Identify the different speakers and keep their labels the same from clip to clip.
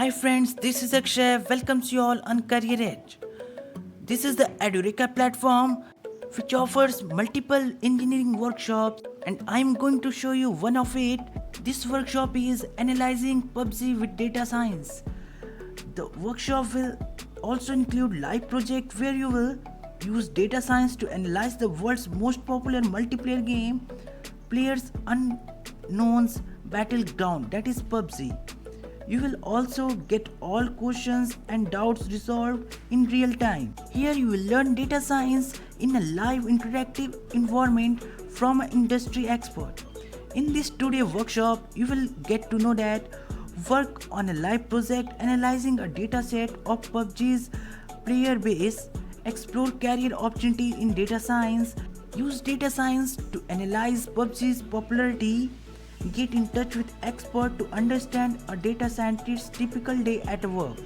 Speaker 1: Hi friends, this is Akshay. Welcomes you all on Career Edge. This is the Edureka platform which offers multiple engineering workshops and I'm going to show you one of it. This workshop is analyzing PUBG with data science. The workshop will also include live project where you will use data science to analyze the world's most popular multiplayer game, Players Unknown's Battleground, that is PUBG. You will also get all questions and doubts resolved in real time. Here you will learn data science in a live interactive environment from an industry expert. In this 2-day workshop, you will get to know that work on a live project analyzing a dataset of PUBG's player base, explore career opportunity in data science, use data science to analyze PUBG's popularity, get in touch with experts to understand a data scientist's typical day at work.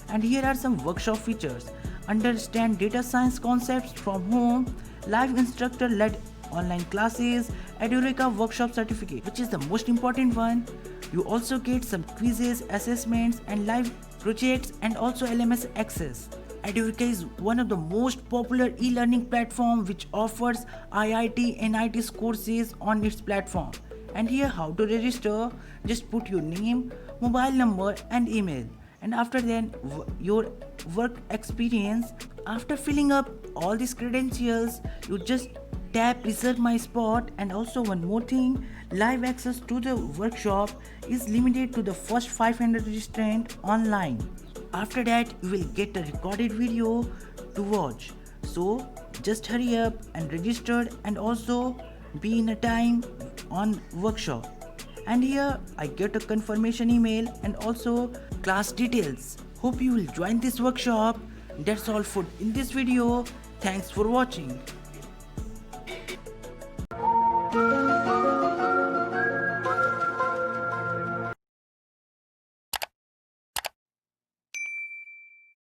Speaker 1: And here are some workshop features. Understand data science concepts from home, live instructor-led online classes, Edureka workshop certificate, which is the most important one. You also get some quizzes, assessments and live projects and also LMS access. Edureka is one of the most popular e-learning platform which offers IIT and NIT's courses on its platform. And here how to register, just put your name, mobile number and email, and after that your work experience. After filling up all these credentials, you just tap reserve my spot. And also one more thing, live access to the workshop is limited to the first 500 registrants online. After that you will get a recorded video to watch, so just hurry up and register and also be in a time on workshop. And here I get a confirmation email and also class details. Hope you will join this workshop. That's all for in this video. Thanks for watching.